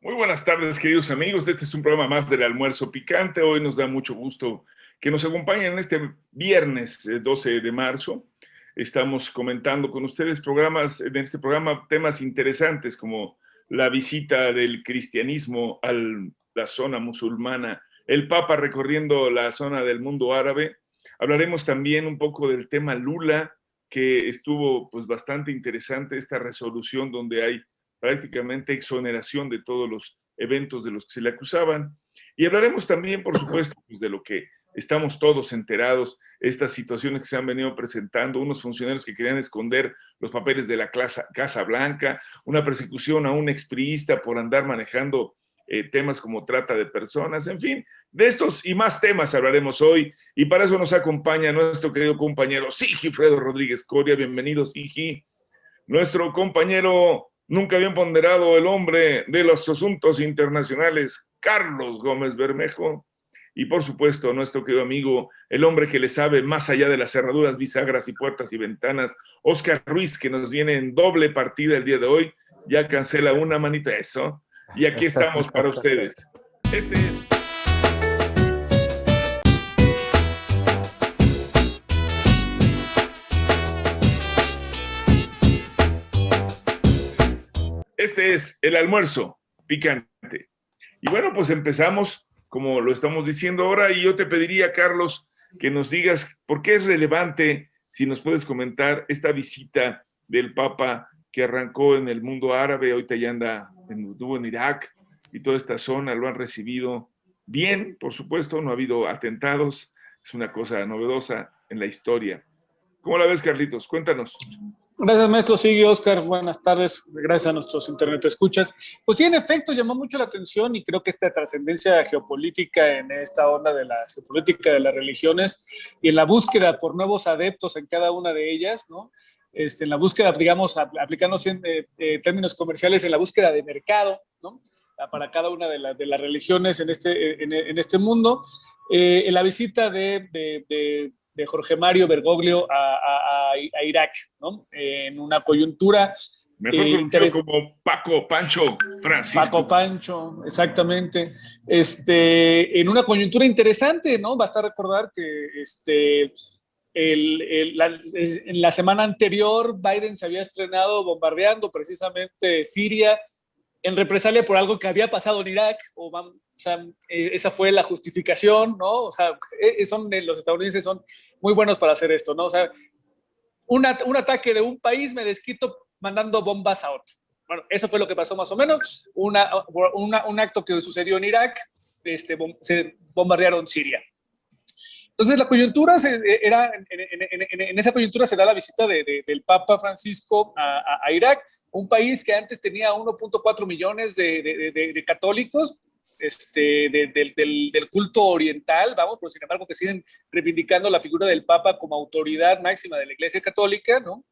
Muy buenas tardes, queridos amigos. Este es un programa más del Almuerzo Picante. Hoy nos da mucho gusto que nos acompañen en este viernes 12 de marzo. Estamos comentando con ustedes en este programa temas interesantes como la visita del cristianismo a la zona musulmana, el Papa recorriendo la zona del mundo árabe. Hablaremos también un poco del tema Lula, que estuvo pues bastante interesante, esta resolución donde hay prácticamente exoneración de todos los eventos de los que se le acusaban. Y hablaremos también, por supuesto, pues, de lo que estamos todos enterados, estas situaciones que se han venido presentando, unos funcionarios que querían esconder los papeles de la Casa Blanca, una persecución a un expriista por andar manejando temas como trata de personas, en fin, de estos y más temas hablaremos hoy, y para eso nos acompaña nuestro querido compañero Sigifredo Rodríguez Coria. Bienvenido, Sigi. Nuestro compañero nunca bien ponderado, el hombre de los asuntos internacionales, Carlos Gómez Bermejo. Y por supuesto, nuestro querido amigo, el hombre que le sabe más allá de las cerraduras, bisagras y puertas y ventanas, Oscar Ruiz, que nos viene en doble partida el día de hoy. Ya cancela una manita eso. Y aquí estamos para ustedes. Este es Este es el Almuerzo Picante. Y bueno, pues empezamos, como lo estamos diciendo ahora, y yo te pediría, Carlos, que nos digas por qué es relevante, si nos puedes comentar, esta visita del Papa que arrancó en el mundo árabe, ahorita ya estuvo en Irak, y toda esta zona lo han recibido bien, por supuesto, no ha habido atentados, es una cosa novedosa en la historia. ¿Cómo la ves, Carlitos? Cuéntanos. Gracias, maestro. Sigue, Oscar. Buenas tardes. Gracias a nuestros internet escuchas. Pues sí, en efecto, llamó mucho la atención y creo que esta trascendencia geopolítica en esta onda de la geopolítica de las religiones y en la búsqueda por nuevos adeptos en cada una de ellas, ¿no? En la búsqueda, digamos, aplicándose términos comerciales, en la búsqueda de mercado, ¿no? Para cada una de las religiones en este mundo. En la visita de Jorge Mario Bergoglio a Irak, ¿no? En una coyuntura Mejor conocido como Paco Pancho Francisco. Paco Pancho, exactamente. En una coyuntura interesante, ¿no? Basta recordar que en la semana anterior Biden se había estrenado bombardeando precisamente Siria en represalia por algo que había pasado en Irak, esa fue la justificación, ¿no? O sea, los estadounidenses son muy buenos para hacer esto, ¿no? O sea, un ataque de un país, me desquito mandando bombas a otro. Bueno, eso fue lo que pasó más o menos, un acto que sucedió en Irak, se bombardearon Siria. Entonces, la coyuntura en esa coyuntura se da la visita del Papa Francisco a Irak, un país que antes tenía 1.4 millones de católicos del culto oriental, vamos, pero sin embargo que siguen reivindicando la figura del Papa como autoridad máxima de la Iglesia Católica, ¿no?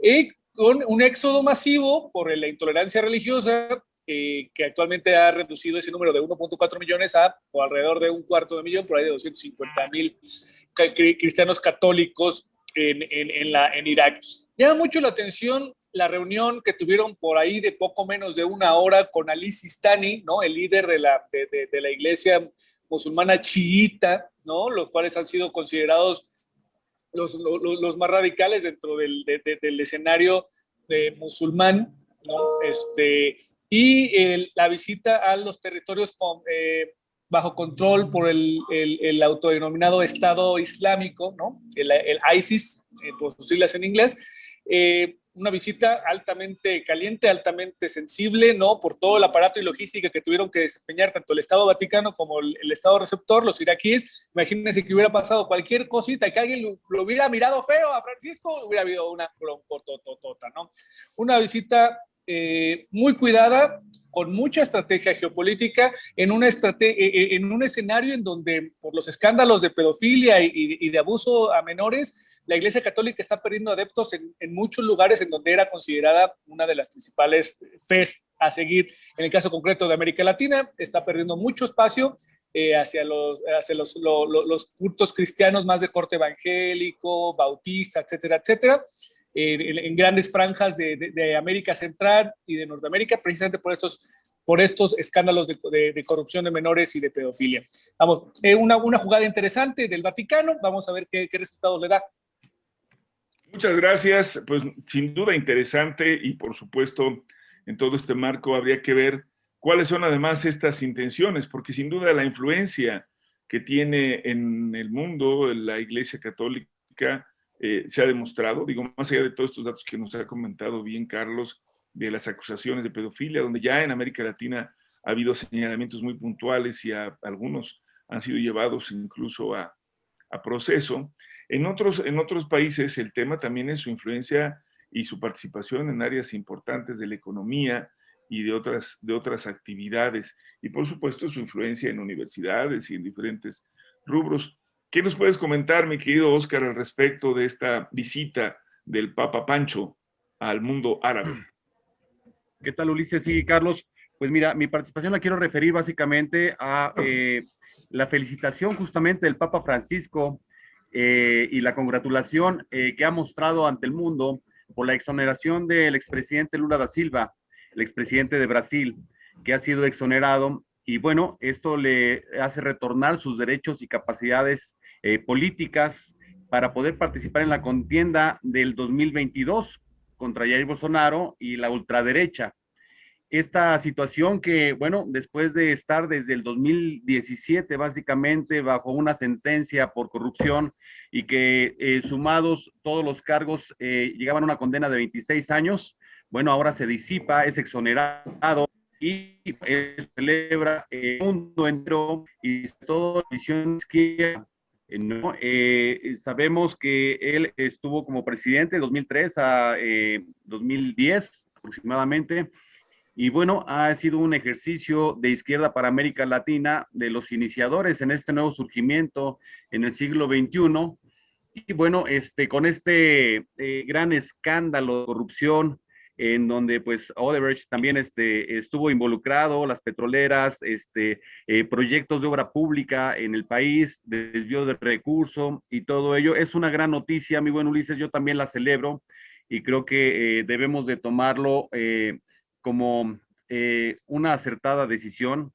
Y con un éxodo masivo por la intolerancia religiosa, que actualmente ha reducido ese número de 1.4 millones a o alrededor de un cuarto de millón, por ahí de 250,000 cristianos católicos en Irak. Llama mucho la atención la reunión que tuvieron por ahí de poco menos de una hora con Ali Sistani, ¿no? El líder de la iglesia musulmana chiita, ¿no? Los cuales han sido considerados los más radicales dentro del escenario musulmán, ¿no? La visita a los territorios bajo control por el autodenominado Estado Islámico, ¿no? El ISIS, por sus siglas en inglés. Una visita altamente caliente, altamente sensible, ¿no? Por todo el aparato y logística que tuvieron que desempeñar tanto el Estado Vaticano como el Estado receptor, los iraquíes. Imagínense que hubiera pasado cualquier cosita, que alguien lo hubiera mirado feo a Francisco, hubiera habido una broncototota, ¿no? Una visita muy cuidada, con mucha estrategia geopolítica, en un escenario en donde por los escándalos de pedofilia y de abuso a menores, la Iglesia Católica está perdiendo adeptos en muchos lugares en donde era considerada una de las principales fes a seguir. En el caso concreto de América Latina, está perdiendo mucho espacio hacia los cultos cristianos más de corte evangélico, bautista, etcétera, etcétera. en grandes franjas de América Central y de Norteamérica, precisamente por estos escándalos de corrupción de menores y de pedofilia. Vamos, una jugada interesante del Vaticano, vamos a ver qué resultados le da. Muchas gracias, pues sin duda interesante y por supuesto en todo este marco habría que ver cuáles son además estas intenciones, porque sin duda la influencia que tiene en el mundo la Iglesia Católica se ha demostrado, digo, más allá de todos estos datos que nos ha comentado bien Carlos, de las acusaciones de pedofilia, donde ya en América Latina ha habido señalamientos muy puntuales y algunos han sido llevados incluso a proceso. En otros países el tema también es su influencia y su participación en áreas importantes de la economía y de otras actividades. Y por supuesto su influencia en universidades y en diferentes rubros. ¿Qué nos puedes comentar, mi querido Oscar, al respecto de esta visita del Papa Pancho al mundo árabe? ¿Qué tal, Ulises? Sí, Carlos. Pues mira, mi participación la quiero referir básicamente a la felicitación justamente del Papa Francisco y la congratulación que ha mostrado ante el mundo por la exoneración del expresidente Lula da Silva, el expresidente de Brasil, que ha sido exonerado. Y bueno, esto le hace retornar sus derechos y capacidades políticas para poder participar en la contienda del 2022 contra Jair Bolsonaro y la ultraderecha. Esta situación que, bueno, después de estar desde el 2017 básicamente bajo una sentencia por corrupción y que sumados todos los cargos llegaban a una condena de 26 años, bueno, ahora se disipa, es exonerado y celebra el mundo entero y todo la visión izquierda. ¿No? Sabemos que él estuvo como presidente de 2003 a 2010 aproximadamente, y bueno, ha sido un ejercicio de izquierda para América Latina, de los iniciadores en este nuevo surgimiento en el siglo XXI. Y bueno, con este gran escándalo de corrupción, en donde pues Odebrecht también estuvo involucrado, las petroleras, proyectos de obra pública en el país, desvío de recursos y todo ello. Es una gran noticia, mi buen Ulises, yo también la celebro y creo que debemos de tomarlo como una acertada decisión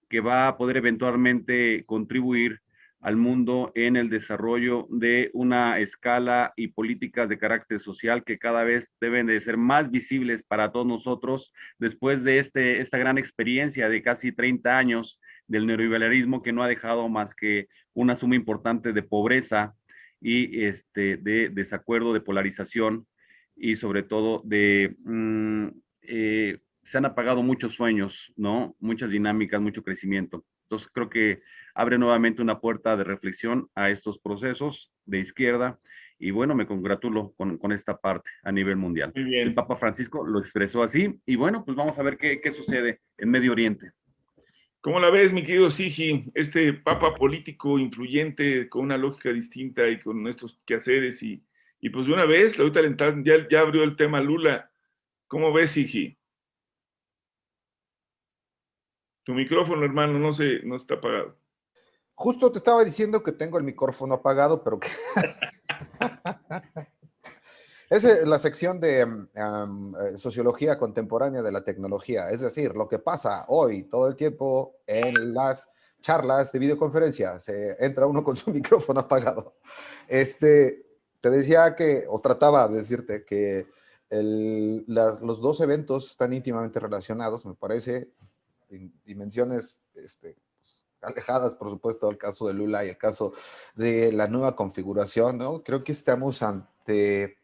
que va a poder eventualmente contribuir al mundo en el desarrollo de una escala y políticas de carácter social que cada vez deben de ser más visibles para todos nosotros después de esta gran experiencia de casi 30 años del neoliberalismo que no ha dejado más que una suma importante de pobreza y de desacuerdo, de polarización y sobre todo se han apagado muchos sueños, ¿no? Muchas dinámicas, mucho crecimiento. Entonces creo que abre nuevamente una puerta de reflexión a estos procesos de izquierda y bueno, me congratulo con esta parte a nivel mundial. Muy bien. El Papa Francisco lo expresó así y bueno, pues vamos a ver qué sucede en Medio Oriente. ¿Cómo la ves, mi querido Sigi? Este papa político influyente con una lógica distinta y con estos quehaceres y pues de una vez, ahorita ya abrió el tema Lula. ¿Cómo ves, Sigi? Tu micrófono, hermano, no está apagado. Justo te estaba diciendo que tengo el micrófono apagado, pero que... Es la sección de sociología contemporánea de la tecnología, es decir, lo que pasa hoy todo el tiempo en las charlas de videoconferencia, entra uno con su micrófono apagado. Te decía que, o trataba de decirte que los dos eventos están íntimamente relacionados, me parece, en dimensiones alejadas, por supuesto, el caso de Lula y el caso de la nueva configuración, ¿no? Creo que estamos ante,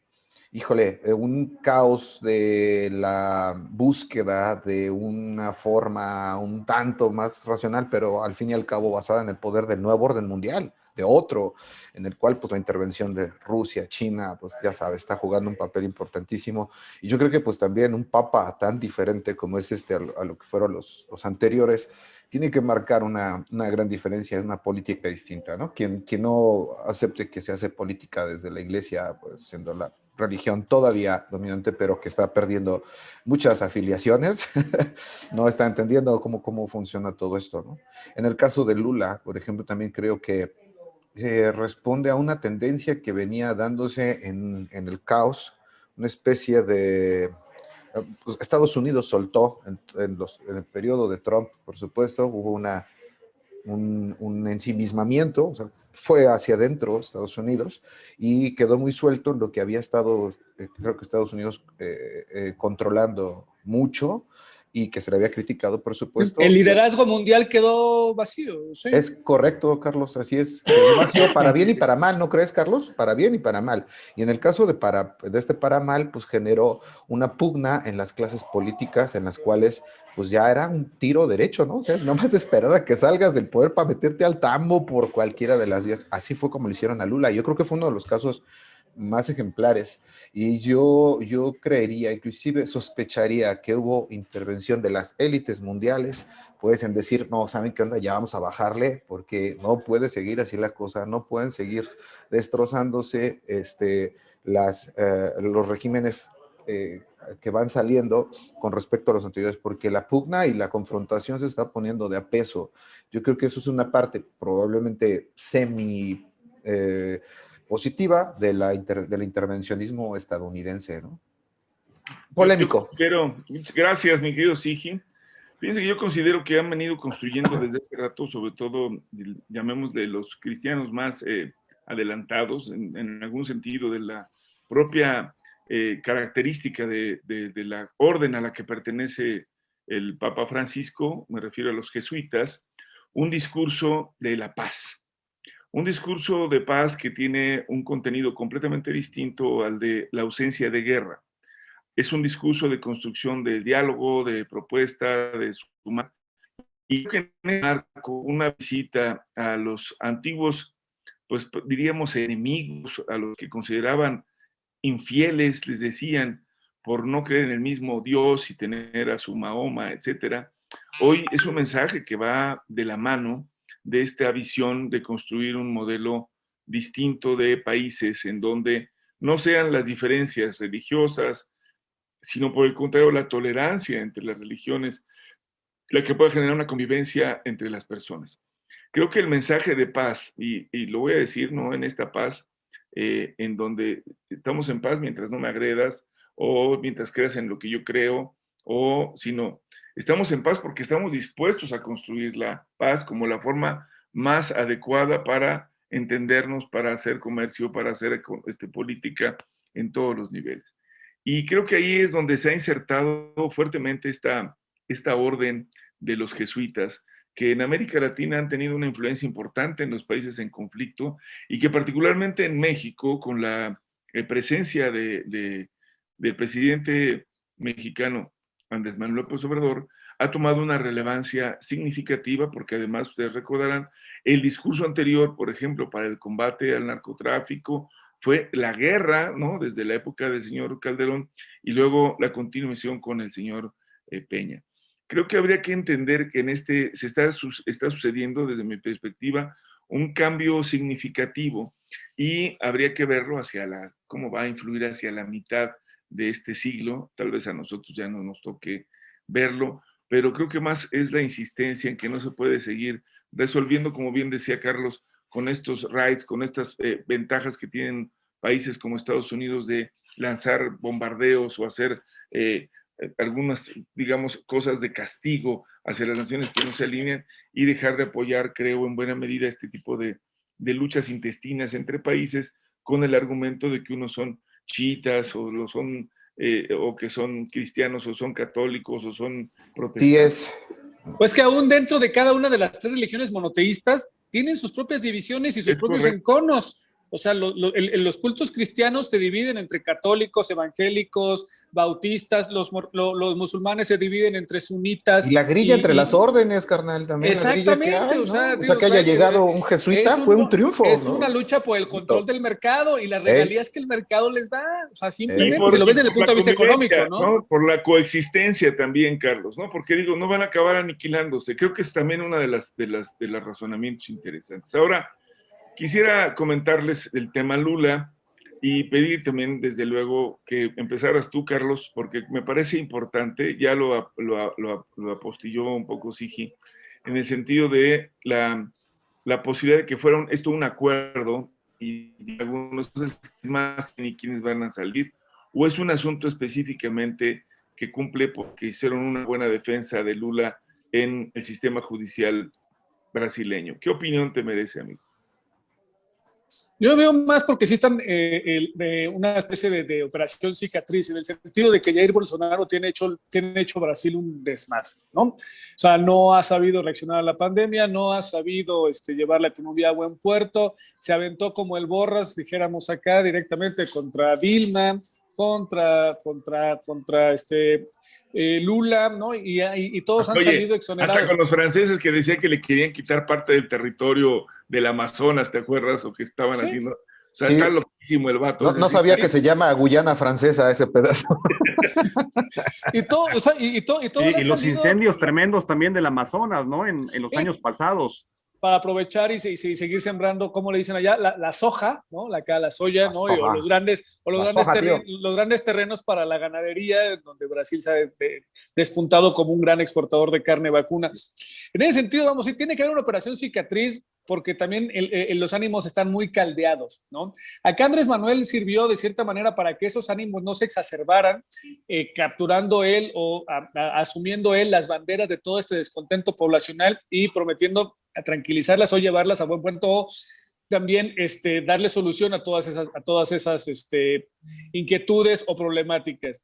híjole, un caos de la búsqueda de una forma un tanto más racional, pero al fin y al cabo basada en el poder del nuevo orden mundial, de otro, en el cual pues la intervención de Rusia, China, pues ya sabes, está jugando un papel importantísimo. Y yo creo que pues también un papa tan diferente como es a lo que fueron los anteriores, tiene que marcar una gran diferencia, es una política distinta, ¿no? Quien no acepte que se hace política desde la iglesia, pues siendo la religión todavía dominante, pero que está perdiendo muchas afiliaciones, no está entendiendo cómo funciona todo esto, ¿no? En el caso de Lula, por ejemplo, también creo que responde a una tendencia que venía dándose en el caos una especie de... Pues Estados Unidos soltó en el periodo de Trump, por supuesto, hubo un ensimismamiento, o sea, fue hacia adentro Estados Unidos y quedó muy suelto en lo que había estado, creo que Estados Unidos controlando mucho y que se le había criticado, por supuesto. El liderazgo mundial quedó vacío, ¿sí? Es correcto, Carlos, así es. Quedó vacío para bien y para mal, ¿no crees, Carlos? Para bien y para mal. Y en el caso de este para mal, pues generó una pugna en las clases políticas en las cuales pues ya era un tiro derecho, ¿no? O sea, es nomás esperar a que salgas del poder para meterte al tambo por cualquiera de las vías. Así fue como le hicieron a Lula. Yo creo que fue uno de los casos más ejemplares. Y yo creería, inclusive sospecharía que hubo intervención de las élites mundiales, pues en decir, no, ¿saben qué onda? Ya vamos a bajarle, porque no puede seguir así la cosa, no pueden seguir destrozándose los regímenes que van saliendo con respecto a los anteriores, porque la pugna y la confrontación se está poniendo de a peso. Yo creo que eso es una parte probablemente semi positiva del intervencionismo estadounidense, ¿no? Polémico. Gracias, mi querido Sigi. Fíjense que yo considero que han venido construyendo desde hace rato, sobre todo, llamémosle los cristianos más adelantados, en algún sentido, de la propia característica de la orden a la que pertenece el Papa Francisco, me refiero a los jesuitas, un discurso de la paz. Un discurso de paz que tiene un contenido completamente distinto al de la ausencia de guerra. Es un discurso de construcción de diálogo, de propuesta, de suma. Y que marco una visita a los antiguos, pues diríamos enemigos, a los que consideraban infieles, les decían, por no creer en el mismo Dios y tener a su Mahoma, etcétera. Hoy es un mensaje que va de la mano de esta visión de construir un modelo distinto de países en donde no sean las diferencias religiosas, sino por el contrario la tolerancia entre las religiones, la que pueda generar una convivencia entre las personas. Creo que el mensaje de paz, y lo voy a decir, ¿no? En esta paz, en donde estamos en paz mientras no me agredas, o mientras creas en lo que yo creo, o si no, estamos en paz porque estamos dispuestos a construir la paz como la forma más adecuada para entendernos, para hacer comercio, para hacer política en todos los niveles. Y creo que ahí es donde se ha insertado fuertemente esta orden de los jesuitas, que en América Latina han tenido una influencia importante en los países en conflicto y que particularmente en México, con la presencia del presidente mexicano Andrés Manuel López Obrador, ha tomado una relevancia significativa porque además ustedes recordarán el discurso anterior, por ejemplo, para el combate al narcotráfico, fue la guerra, ¿no? Desde la época del señor Calderón y luego la continuación con el señor Peña. Creo que habría que entender que en está sucediendo, desde mi perspectiva, un cambio significativo y habría que verlo hacia cómo va a influir hacia la mitad de este siglo. Tal vez a nosotros ya no nos toque verlo, pero creo que más es la insistencia en que no se puede seguir resolviendo, como bien decía Carlos, con estos rights, con estas ventajas que tienen países como Estados Unidos de lanzar bombardeos o hacer algunas, digamos, cosas de castigo hacia las naciones que no se alinean y dejar de apoyar, creo, en buena medida este tipo de luchas intestinas entre países con el argumento de que unos son chiitas o lo son o que son cristianos o son católicos o son protestantes. Pues que aún dentro de cada una de las tres religiones monoteístas tienen sus propias divisiones y sus propios enconos. O sea, los cultos cristianos se dividen entre católicos, evangélicos, bautistas, los musulmanes se dividen entre sunitas. Y la grilla entre las órdenes, carnal, también. Exactamente, la grilla que hay, ¿no? o sea, que haya llegado un jesuita fue un triunfo. Es ¿no? una lucha por el control del mercado y las regalías que el mercado les da. O sea, simplemente si lo ves desde el punto de vista económico, ¿no? Por la coexistencia también, Carlos, ¿no? Porque digo, no van a acabar aniquilándose. Creo que es también una de los razonamientos interesantes. Ahora, quisiera comentarles el tema Lula y pedir también, desde luego, que empezaras tú, Carlos, porque me parece importante, ya lo apostilló un poco Sigi, en el sentido de la posibilidad de que fuera esto un acuerdo y algunos más ni quiénes van a salir, o es un asunto específicamente que cumple porque hicieron una buena defensa de Lula en el sistema judicial brasileño? ¿Qué opinión te merece, amigo? Yo veo más porque sí están una especie de operación cicatriz, en el sentido de que Jair Bolsonaro tiene hecho Brasil un desmadre, ¿no? O sea, no ha sabido reaccionar a la pandemia, no ha sabido llevar la economía a buen puerto, se aventó como el Borras, dijéramos acá, directamente contra Dilma, contra Lula, ¿no? Y todos han salido exonerados. Hasta con los franceses que decían que le querían quitar parte del territorio del Amazonas, ¿te acuerdas? O que estaban haciendo. O sea, sí. Está loquísimo el vato. No sabía que se llama Guyana Francesa ese pedazo. y los incendios tremendos también del Amazonas, ¿no? En los años pasados. Para aprovechar y seguir sembrando, ¿cómo le dicen allá? La soja, ¿no? La soya, ¿no? O los grandes terrenos para la ganadería, donde Brasil se ha despuntado como un gran exportador de carne vacuna. En ese sentido, vamos, sí, tiene que haber una operación cicatriz, porque también los ánimos están muy caldeados, ¿no? Acá Andrés Manuel sirvió de cierta manera para que esos ánimos no se exacerbaran, capturando él o asumiendo él las banderas de todo este descontento poblacional y prometiendo a tranquilizarlas o llevarlas a buen puerto, también darle solución a todas esas inquietudes o problemáticas.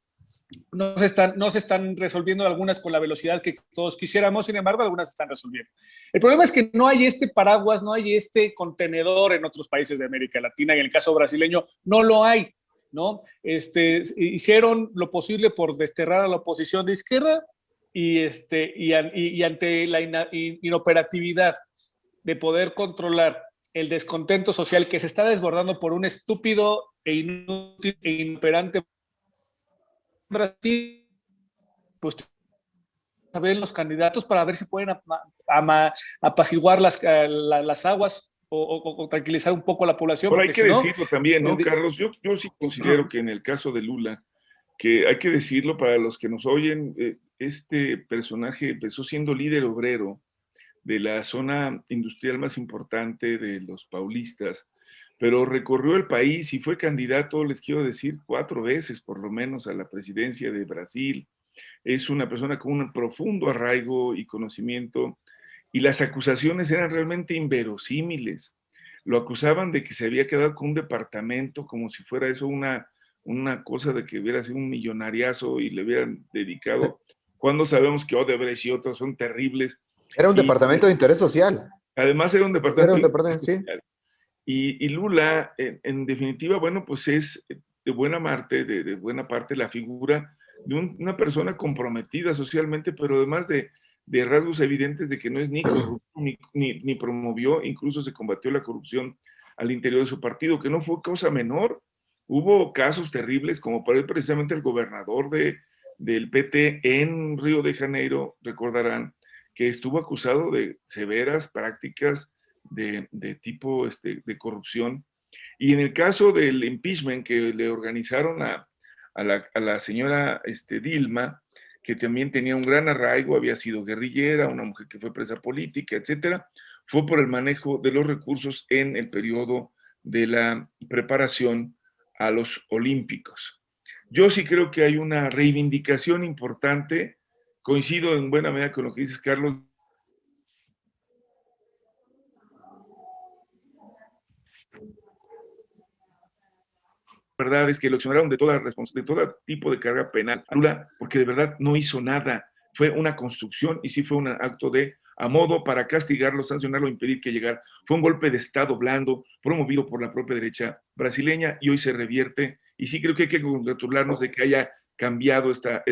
No se están resolviendo algunas con la velocidad que todos quisiéramos, sin embargo, algunas se están resolviendo. El problema es que no hay este paraguas, no hay este contenedor en otros países de América Latina, y en el caso brasileño no lo hay, ¿no? Hicieron lo posible por desterrar a la oposición de izquierda y ante la inoperatividad de poder controlar el descontento social que se está desbordando por un estúpido e inútil e inoperante Brasil, pues a ver los candidatos para ver si pueden apaciguar las aguas o tranquilizar un poco a la población. Pero hay que decirlo también, ¿no, Carlos? Yo sí considero que en el caso de Lula, que hay que decirlo para los que nos oyen, este personaje empezó siendo líder obrero de la zona industrial más importante de los paulistas, pero recorrió el país y fue candidato, les quiero decir, 4 veces por lo menos a la presidencia de Brasil. Es una persona con un profundo arraigo y conocimiento, y las acusaciones eran realmente inverosímiles. Lo acusaban de que se había quedado con un departamento como si fuera eso una cosa de que hubiera sido un millonariazo y le hubieran dedicado, cuando sabemos que Odebrecht y otros son terribles. Era un departamento de interés social. Además era un departamento de interés social. Sí. Y Lula, en definitiva, bueno, pues es de buena parte la figura de una persona comprometida socialmente, pero además de rasgos evidentes de que no es ni corrupto ni promovió, incluso se combatió la corrupción al interior de su partido, que no fue cosa menor. Hubo casos terribles, como para él precisamente el gobernador del PT en Río de Janeiro, recordarán, que estuvo acusado de severas prácticas de tipo de corrupción. Y en el caso del impeachment que le organizaron a la señora Dilma, que también tenía un gran arraigo, había sido guerrillera, una mujer que fue presa política, etcétera, fue por el manejo de los recursos en el periodo de la preparación a los Olímpicos. Yo sí creo que hay una reivindicación importante, coincido en buena medida con lo que dices, Carlos. La verdad es que lo exoneraron de todo tipo de carga penal, porque de verdad no hizo nada. Fue una construcción y sí fue un acto a modo para castigarlo, sancionarlo, impedir que llegara. Fue un golpe de Estado blando, promovido por la propia derecha brasileña, y hoy se revierte. Y sí creo que hay que congratularnos de que haya cambiado esta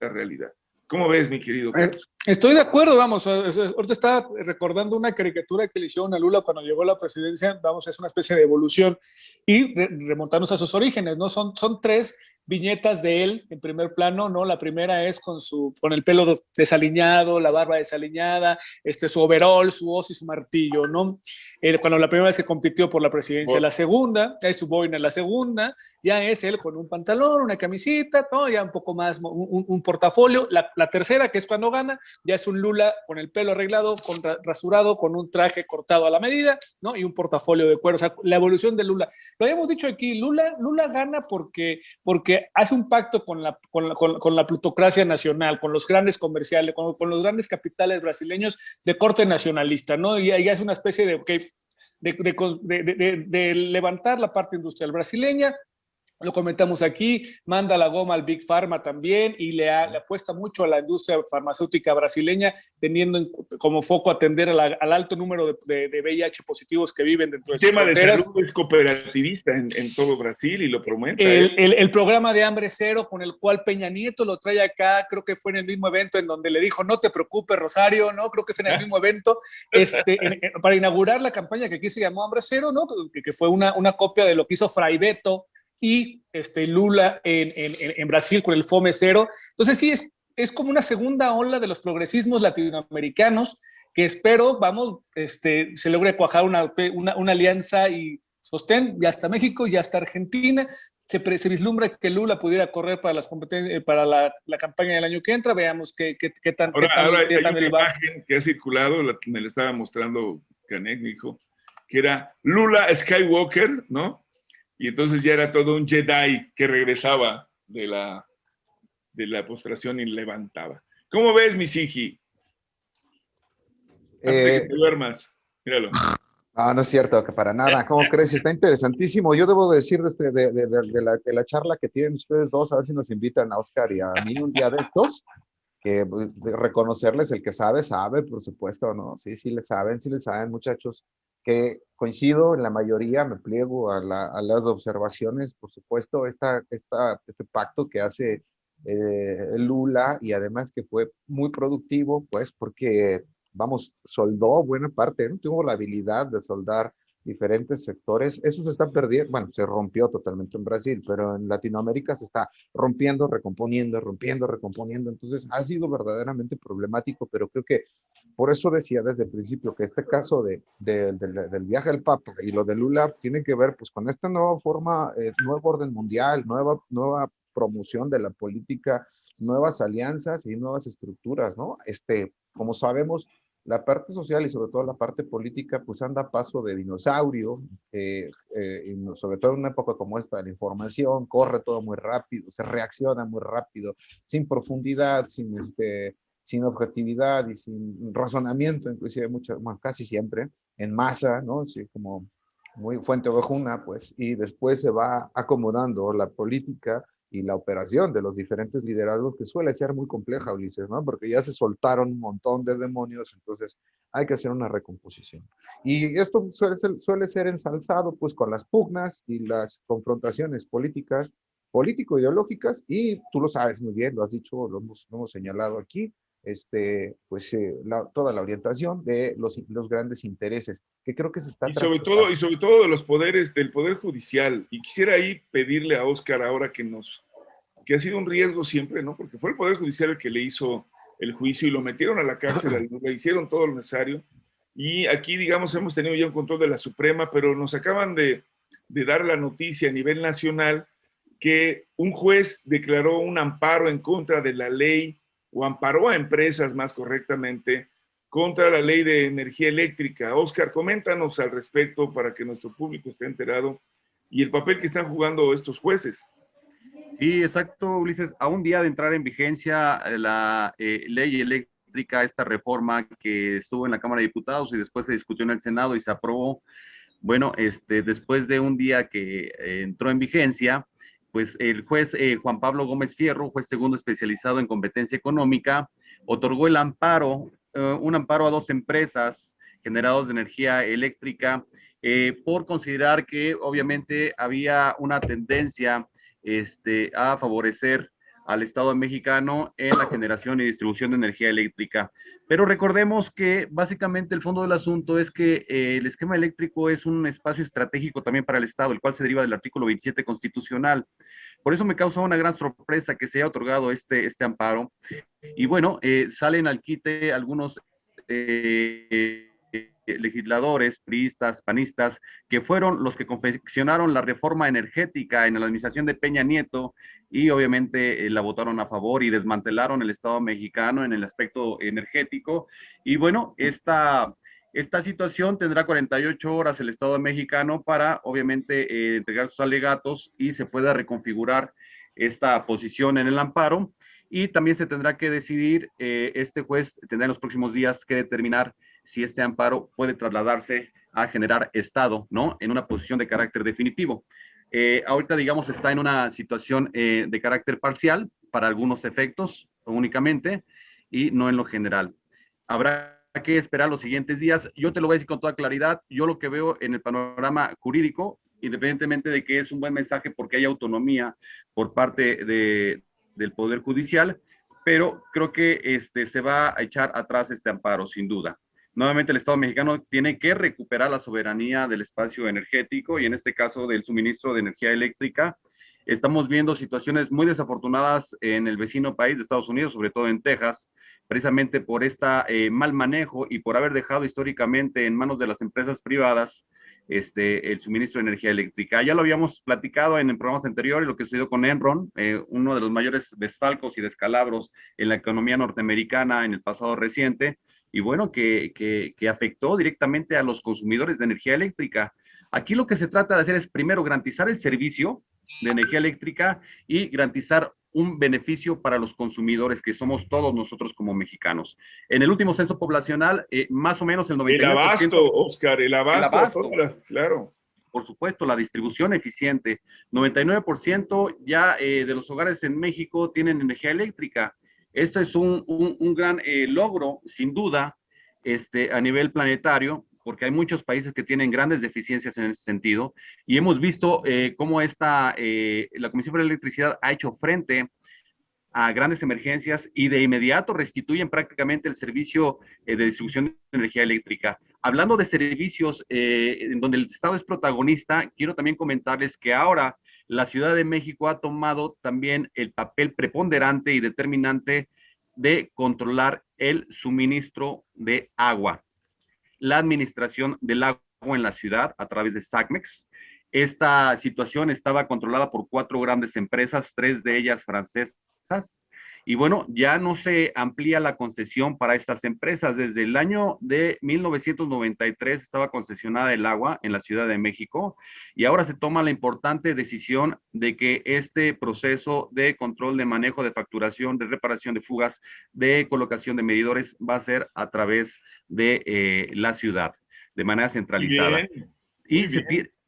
realidad. ¿Cómo ves, mi querido Carlos? Estoy de acuerdo, vamos, ahorita estaba recordando una caricatura que le hicieron a Lula cuando llegó a la presidencia, vamos, es una especie de evolución, y remontarnos a sus orígenes, ¿no? Son 3 viñetas de él en primer plano, ¿no? La primera es con el pelo desaliñado, la barba desaliñada, su overol, su hoz y su martillo, ¿no? Cuando la primera vez que compitió por la presidencia. La segunda, es su boina. La segunda ya es él con un pantalón, una camisita, ¿no? Ya un poco más, un portafolio. La tercera, que es cuando gana, ya es un Lula con el pelo arreglado, rasurado, con un traje cortado a la medida, ¿no? Y un portafolio de cuero. O sea, la evolución de Lula. Lo habíamos dicho aquí, Lula gana porque porque hace un pacto con la plutocracia nacional, con los grandes comerciales, con los grandes capitales brasileños de corte nacionalista, ¿no? Y hace una especie de, okay, de levantar la parte industrial brasileña. Lo comentamos aquí, manda la goma al Big Pharma también y le apuesta mucho a la industria farmacéutica brasileña, teniendo como foco atender al alto número de VIH positivos que viven dentro de sus fronteras. El tema de salud es cooperativista en todo Brasil y lo promete. El programa de hambre cero, con el cual Peña Nieto lo trae acá, creo que fue en el mismo evento en donde le dijo, no te preocupes, Rosario, ¿no? Creo que fue en el mismo evento, para inaugurar la campaña que aquí se llamó Hambre Cero, ¿no? Que fue una copia de lo que hizo Fray Beto y Lula en Brasil con el Fome Cero. Entonces sí, es como una segunda ola de los progresismos latinoamericanos que espero, se logre cuajar una alianza y sostén, ya hasta México, ya hasta Argentina. Se vislumbra que Lula pudiera correr para la campaña del año que entra. Veamos qué tan... Ahora hay una imagen que ha circulado, me la estaba mostrando Canek, mi hijo, que era Lula Skywalker, ¿no? Y entonces ya era todo un Jedi que regresaba de la postración y levantaba. ¿Cómo ves, mi Sigi? Antes de que te duermas, míralo. No es cierto, que para nada. ¿Cómo crees? Está interesantísimo. Yo debo decir de la charla que tienen ustedes dos, a ver si nos invitan a Oscar y a mí un día de estos, que de reconocerles, el que sabe, por supuesto, ¿no? Sí le saben, muchachos, que coincido en la mayoría, me pliego a las observaciones, por supuesto, este pacto que hace Lula, y además que fue muy productivo, pues, porque, vamos, soldó buena parte, ¿no? Tuvo la habilidad de soldar diferentes sectores. Eso se está perdiendo, bueno, se rompió totalmente en Brasil, pero en Latinoamérica se está rompiendo, recomponiendo, entonces ha sido verdaderamente problemático, pero creo que por eso decía desde el principio que este caso del viaje al Papa y lo de Lula tiene que ver pues con esta nueva forma, nuevo orden mundial, nueva promoción de la política, nuevas alianzas y nuevas estructuras, ¿no? Como sabemos, la parte social y sobre todo la parte política pues anda a paso de dinosaurio, y sobre todo en una época como esta, la información corre todo muy rápido, se reacciona muy rápido, sin profundidad, sin objetividad y sin razonamiento, inclusive casi siempre, en masa, ¿no? Así como muy fuente ovejuna, pues, y después se va acomodando la política y la operación de los diferentes liderazgos, que suele ser muy compleja, Ulises, ¿no? Porque ya se soltaron un montón de demonios, entonces hay que hacer una recomposición. Y esto suele ser ensalzado, pues, con las pugnas y las confrontaciones políticas, político-ideológicas, y tú lo sabes muy bien, lo has dicho, lo hemos señalado aquí, toda la orientación de los grandes intereses, que creo que se está y sobre todo de los poderes, del Poder Judicial. Y quisiera ahí pedirle a Oscar ahora que ha sido un riesgo siempre, ¿no? Porque fue el Poder Judicial el que le hizo el juicio y lo metieron a la cárcel, le hicieron todo lo necesario. Y aquí, digamos, hemos tenido ya un control de la Suprema, pero nos acaban de dar la noticia a nivel nacional que un juez declaró un amparo en contra de la ley, o amparó a empresas más correctamente, contra la ley de energía eléctrica. Oscar, coméntanos al respecto para que nuestro público esté enterado y el papel que están jugando estos jueces. Sí, exacto, Ulises. A un día de entrar en vigencia la ley eléctrica, esta reforma que estuvo en la Cámara de Diputados y después se discutió en el Senado y se aprobó, bueno, después de un día que entró en vigencia, pues el juez Juan Pablo Gómez Fierro, juez segundo especializado en competencia económica, otorgó el amparo, un amparo a dos empresas generadoras de energía eléctrica por considerar que obviamente había una tendencia a favorecer al Estado mexicano en la generación y distribución de energía eléctrica. Pero recordemos que básicamente el fondo del asunto es que el esquema eléctrico es un espacio estratégico también para el Estado, el cual se deriva del artículo 27 constitucional. Por eso me causa una gran sorpresa que se haya otorgado este amparo. Y bueno, salen al quite algunos legisladores, priistas, panistas, que fueron los que confeccionaron la reforma energética en la administración de Peña Nieto y obviamente la votaron a favor y desmantelaron el Estado mexicano en el aspecto energético. Y bueno, esta situación tendrá 48 horas el Estado mexicano para obviamente entregar sus alegatos y se pueda reconfigurar esta posición en el amparo, y también se tendrá que decidir, este juez tendrá en los próximos días que determinar si este amparo puede trasladarse a generar estado, ¿no? En una posición de carácter definitivo. Ahorita, digamos, está en una situación de carácter parcial para algunos efectos únicamente y no en lo general. Habrá que esperar los siguientes días. Yo te lo voy a decir con toda claridad. Yo lo que veo en el panorama jurídico, independientemente de que es un buen mensaje porque hay autonomía por parte del Poder Judicial, pero creo que se va a echar atrás este amparo, sin duda. Nuevamente, el Estado mexicano tiene que recuperar la soberanía del espacio energético y en este caso del suministro de energía eléctrica. Estamos viendo situaciones muy desafortunadas en el vecino país de Estados Unidos, sobre todo en Texas, precisamente por mal manejo y por haber dejado históricamente en manos de las empresas privadas el suministro de energía eléctrica. Ya lo habíamos platicado en programas anteriores, lo que sucedió con Enron, uno de los mayores desfalcos y descalabros en la economía norteamericana en el pasado reciente, y bueno, que afectó directamente a los consumidores de energía eléctrica. Aquí lo que se trata de hacer es primero garantizar el servicio de energía eléctrica y garantizar un beneficio para los consumidores, que somos todos nosotros como mexicanos. En el último censo poblacional, más o menos el 99%... El abasto, Oscar, el abasto. Claro. Por supuesto, la distribución eficiente. 99% ya de los hogares en México tienen energía eléctrica. Esto es un gran logro, sin duda, a nivel planetario, porque hay muchos países que tienen grandes deficiencias en ese sentido, y hemos visto cómo la Comisión Federal de Electricidad ha hecho frente a grandes emergencias y de inmediato restituyen prácticamente el servicio de distribución de energía eléctrica. Hablando de servicios en donde el Estado es protagonista, quiero también comentarles que ahora la Ciudad de México ha tomado también el papel preponderante y determinante de controlar el suministro de agua. La administración del agua en la ciudad a través de SACMEX. Esta situación estaba controlada por 4 grandes empresas, 3 de ellas francesas, y bueno, ya no se amplía la concesión para estas empresas. Desde el año de 1993 estaba concesionada el agua en la Ciudad de México, y ahora se toma la importante decisión de que este proceso de control, de manejo, de facturación, de reparación de fugas, de colocación de medidores va a ser a través de la ciudad, de manera centralizada.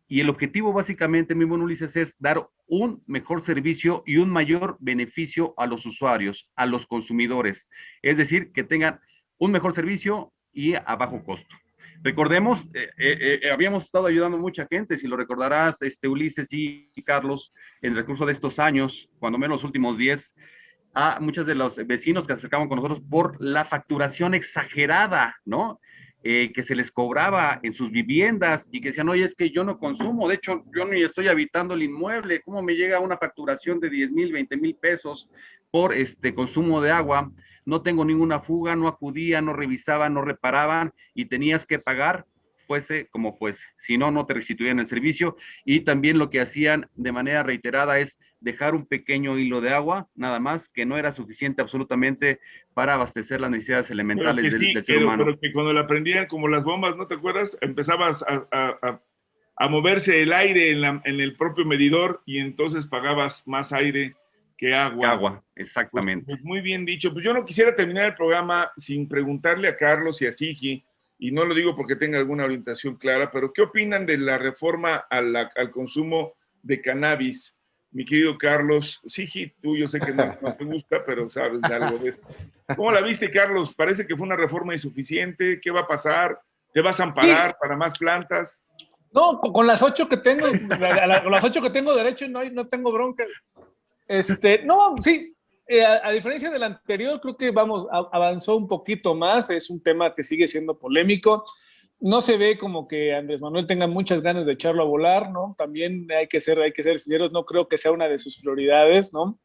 Y el objetivo básicamente, mi buen Ulises, es dar un mejor servicio y un mayor beneficio a los usuarios, a los consumidores. Es decir, que tengan un mejor servicio y a bajo costo. Recordemos, habíamos estado ayudando a mucha gente, si lo recordarás, Ulises y Carlos, en el recurso de estos años, cuando menos los últimos 10, a muchos de los vecinos que se acercaban con nosotros por la facturación exagerada, ¿no? Que se les cobraba en sus viviendas y que decían, oye, es que yo no consumo, de hecho, yo ni estoy habitando el inmueble, ¿cómo me llega una facturación de 10,000, 20,000 pesos por consumo de agua? No tengo ninguna fuga, no acudían, no revisaban, no reparaban y tenías que pagar fuese como fuese, si no, no te restituían el servicio. Y también lo que hacían de manera reiterada es dejar un pequeño hilo de agua, nada más, que no era suficiente absolutamente para abastecer las necesidades elementales del ser humano. Pero que cuando la prendían como las bombas, ¿no te acuerdas? Empezabas a moverse el aire en el propio medidor y entonces pagabas más aire que agua. Agua, exactamente. Pues muy bien dicho. Pues yo no quisiera terminar el programa sin preguntarle a Carlos y a Sigi, y no lo digo porque tenga alguna orientación clara, pero ¿qué opinan de la reforma al consumo de cannabis? Mi querido Carlos, Sigi, tú yo sé que no te gusta, pero sabes de algo de esto. ¿Cómo la viste, Carlos? Parece que fue una reforma insuficiente. ¿Qué va a pasar? ¿Te vas a amparar para más plantas? No, con las 8 que tengo, con las 8 que tengo derecho no tengo bronca. No, sí, a diferencia del anterior, creo que avanzó un poquito más. Es un tema que sigue siendo polémico. No se ve como que Andrés Manuel tenga muchas ganas de echarlo a volar, ¿no? También hay que ser sinceros, no creo que sea una de sus prioridades, ¿no?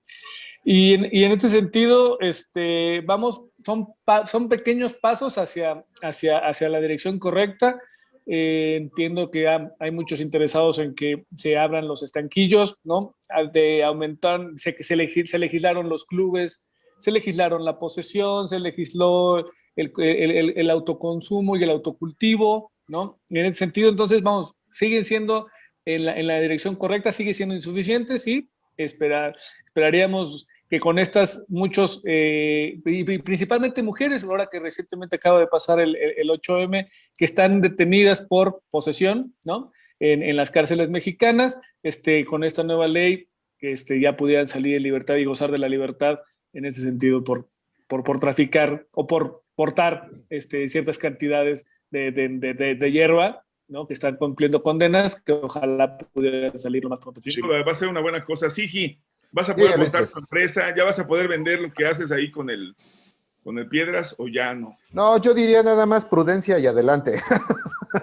Y en este sentido, son pequeños pasos hacia la dirección correcta. Entiendo que hay muchos interesados en que se abran los estanquillos, ¿no? De aumentar, se legislaron los clubes, se legislaron la posesión, se legisló el autoconsumo y el autocultivo, ¿no? En ese sentido, entonces, siguen siendo en la dirección correcta, sigue siendo insuficiente, sí. esperaríamos que con estas muchos, y principalmente mujeres, ahora que recientemente acaba de pasar el 8M, que están detenidas por posesión, ¿no? En las cárceles mexicanas, con esta nueva ley, ya pudieran salir en libertad y gozar de la libertad en ese sentido por traficar o por portar ciertas cantidades de hierba, ¿no? Que están cumpliendo condenas, que ojalá pudieran salir lo más pronto Sin posible. duda, va a ser una buena cosa. Sigi, ¿vas a Sí, poder montar Ulises. tu empresa? ¿Ya vas a poder vender lo que haces ahí con el Piedras o ya no? No, yo diría nada más prudencia y adelante.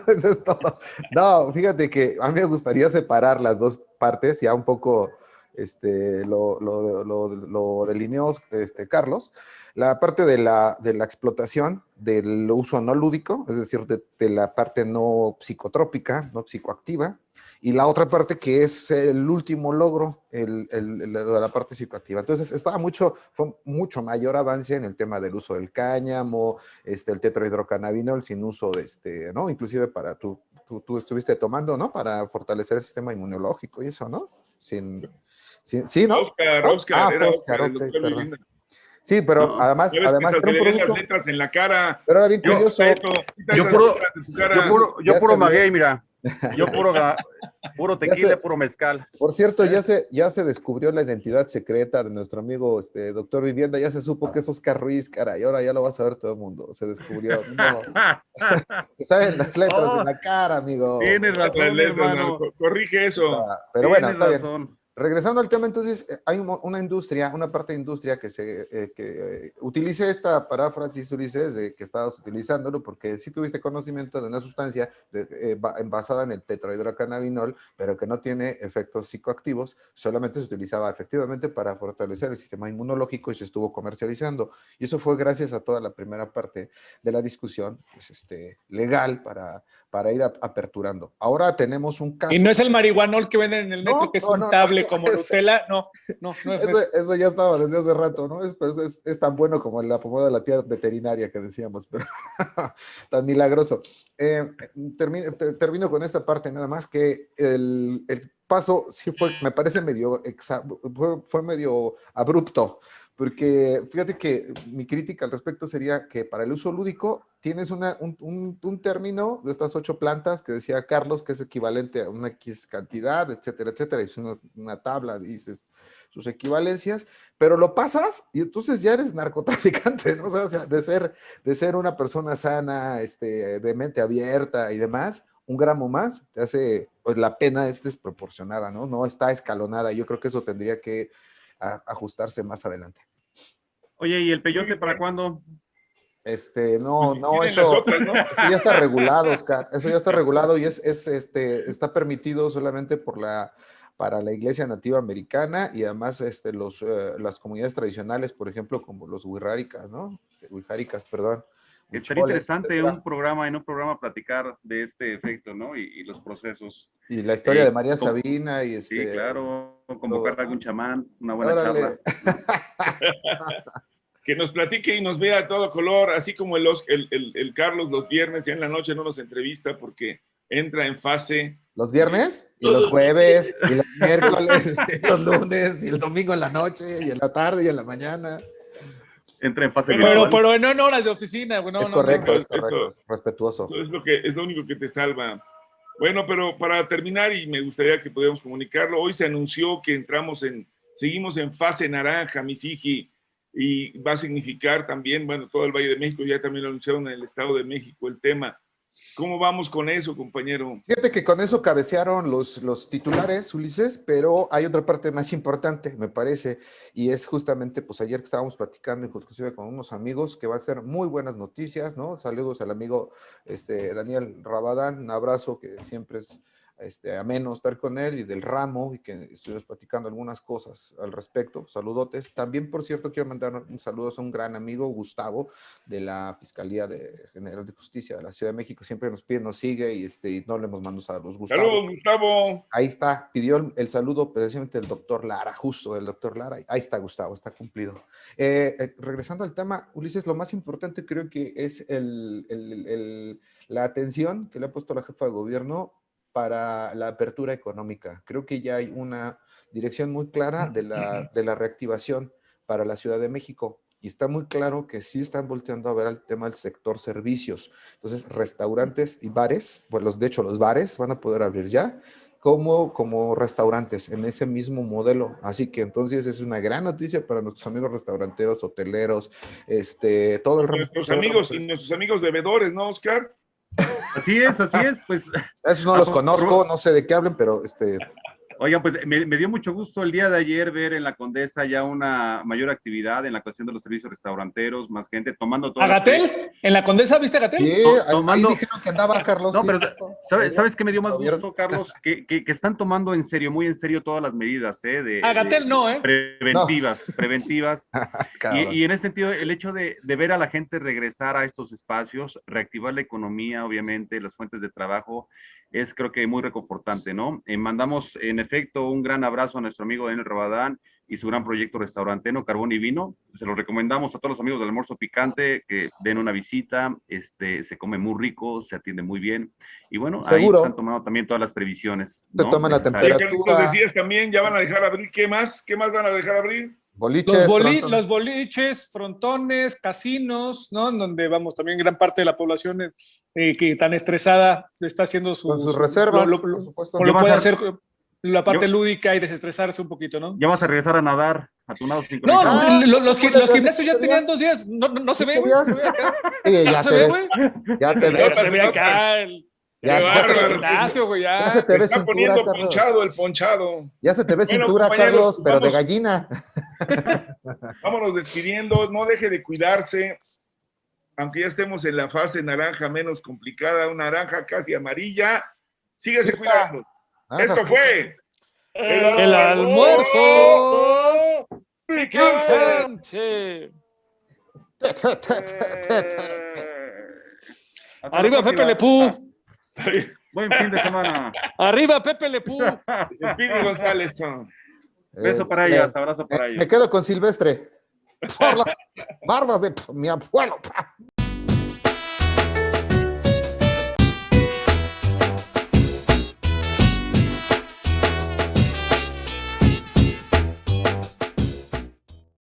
Eso es todo. No, fíjate que a mí me gustaría separar las dos partes, ya un poco lo delineó Carlos. La parte de la explotación, del uso no lúdico, es decir, de la parte no psicotrópica, no psicoactiva, y la otra parte que es el último logro, la parte psicoactiva. Entonces, fue mucho mayor avance en el tema del uso del cáñamo, el tetrahidrocannabinol sin uso ¿no? Inclusive tú estuviste tomando, ¿no? Para fortalecer el sistema inmunológico y eso, ¿no? Sí, ¿no? Oscar, era Foscar, Oscar, el ok, doctor perdón. Vivienda. Sí, pero No, además Ya ves que era se un le ven las producto, letras en la cara. pero era bien Yo- curioso. Quita Yo esas puro, letras de tu cara. yo Ya puro se vio. maguey, mira. Yo puro Ya tequila, se- puro mezcal. Por cierto, ya se descubrió la identidad secreta de nuestro amigo doctor Vivienda, ya se supo que es Oscar Ruiz, cara, y ahora ya lo va a saber todo el mundo, se descubrió. No, saben las letras de Oh, la cara, amigo. tienes Las razón, letras, no, hermano. corrige eso. Pero bueno, Tienes está bien. razón. Regresando al tema, entonces, hay una industria, una parte de industria que utilice esta paráfrasis, Ulises, de que estabas utilizándolo, porque sí tuviste conocimiento de una sustancia basada en el tetrahidrocannabinol, pero que no tiene efectos psicoactivos, solamente se utilizaba efectivamente para fortalecer el sistema inmunológico y se estuvo comercializando. Y eso fue gracias a toda la primera parte de la discusión pues, legal para ir aperturando. Ahora tenemos un caso. Y no es el marihuanol que venden en el metro, No, que es no, un no, tablet no, como Nutella. No, no es eso. eso ya estaba desde hace rato, ¿no? Es tan bueno como la pomada de la tía veterinaria que decíamos, pero tan milagroso. Termino con esta parte nada más, que el paso sí me parece fue medio abrupto, porque fíjate que mi crítica al respecto sería que para el uso lúdico tienes un término de estas 8 plantas que decía Carlos, que es equivalente a una X cantidad, etcétera, etcétera, y es una tabla, dices sus equivalencias, pero lo pasas y entonces ya eres narcotraficante, ¿no? O sea, de ser una persona sana, de mente abierta y demás, un gramo más te hace, pues la pena es desproporcionada, ¿no? No está escalonada. Yo creo que eso tendría que ajustarse más adelante. Oye, ¿y el peyote Muy para bien. cuándo? No, Pues no, tienen las eso otras, ¿no? ya está regulado, Oscar. Eso ya está regulado y está permitido solamente para la Iglesia Nativa Americana y además las comunidades tradicionales, por ejemplo, como los wixárikas, ¿no? Wixárikas, perdón, Estaría huicholes, interesante en etcétera. un programa platicar de este efecto, ¿no? Y los procesos. Y la historia de María Com- Sabina y sí, claro, todo, convocar a algún ¿no? chamán, una buena charla, Órale. ¿no? Que nos platique y nos vea a todo color, así como el Carlos los viernes y en la noche no nos entrevista porque entra en fase Los de viernes y los todos los jueves viernes. y los miércoles y los lunes y el domingo en la noche y en la tarde y en la mañana. Entra en fase Bueno, virtual. Pero no en horas de oficina, güey. No, Es no, no, correcto, no. es correcto, Esto, es respetuoso. eso es lo único que te salva. Bueno, pero para terminar, y me gustaría que pudiéramos comunicarlo, hoy se anunció que seguimos en fase naranja, Misiji, y va a significar también, bueno, todo el Valle de México, ya también lo anunciaron en el Estado de México el tema. ¿Cómo vamos con eso, compañero? Fíjate que con eso cabecearon los titulares, Ulises, pero hay otra parte más importante, me parece, y es justamente, pues ayer que estábamos platicando, inclusive con unos amigos, que va a ser muy buenas noticias, ¿no? Saludos al amigo Daniel Rabadán, un abrazo que siempre es ameno estar con él, y del ramo, y que estuvimos platicando algunas cosas al respecto, saludotes. También, por cierto, quiero mandar un saludo a un gran amigo, Gustavo, de la Fiscalía General de Justicia de la Ciudad de México, siempre nos pide, nos sigue y no le hemos mandado saludos. Gustavo, Saludos, Gustavo. ahí está, pidió el saludo precisamente del doctor Lara, justo del doctor Lara. Ahí está Gustavo, está cumplido. Regresando al tema, Ulises, lo más importante creo que es la atención que le ha puesto la jefa de gobierno para la apertura económica. Creo que ya hay una dirección muy clara de la reactivación para la Ciudad de México. Y está muy claro que sí están volteando a ver el tema del sector servicios. Entonces, restaurantes y bares, pues de hecho los bares van a poder abrir ya como restaurantes en ese mismo modelo. Así que entonces es una gran noticia para nuestros amigos restauranteros, hoteleros, todo el nuestros amigos y nuestros amigos bebedores, ¿no, Oscar? Así es, pues. Esos no los conozco, no sé de qué hablen, pero Oigan, pues me dio mucho gusto el día de ayer ver en la Condesa ya una mayor actividad en la cuestión de los servicios restauranteros, más gente tomando todo. ¿A Gatel? ¿En la Condesa viste a Gatel? Sí, tomando... ahí dijeron que andaba Carlos. No, sí, pero ¿sabes qué me dio más gusto, Carlos? Que están tomando en serio, muy en serio todas las medidas, A Gatel no, preventivas. Y en ese sentido, el hecho de ver a la gente regresar a estos espacios, reactivar la economía, obviamente, las fuentes de trabajo, es creo que muy reconfortante, ¿no? Mandamos en efecto un gran abrazo a nuestro amigo Daniel Rabadán y su gran proyecto restaurantero Carbón y Vino. Se lo recomendamos a todos los amigos del Almuerzo Picante que den una visita, se come muy rico, se atiende muy bien y bueno, ¿Seguro? Ahí están tomando también todas las previsiones, ¿no? Te toman la temperatura. Los decías también, ya van a dejar abrir, ¿qué más? ¿Qué más van a dejar abrir? Boliches, los boliches, frontones, casinos, ¿no? En donde, vamos, también gran parte de la población que tan estresada está haciendo sus reservas, por supuesto. Lo puede hacer la parte lúdica y desestresarse un poquito, ¿no? Ya vas a regresar a nadar, a tu nado No, los gimnasios ya tenían 2 días, no se ve, güey. Ya se ve, güey. Ya te ves. Se ve acá Ya se te ve está cintura, poniendo Carlos. ponchado el ponchado. Ya se te ve cintura, Carlos, pero de gallina. Vámonos despidiendo, no deje de cuidarse, aunque ya estemos en la fase naranja menos complicada, una naranja casi amarilla, síguese cuidando. Esto fue el almuerzo picante. Arriba Pepe Le Pew. Buen fin de semana. Arriba Pepe Le Pew. Pidi González. Beso para ellas, abrazo para ellas. Me quedo con Silvestre. Por las barbas de mi abuelo.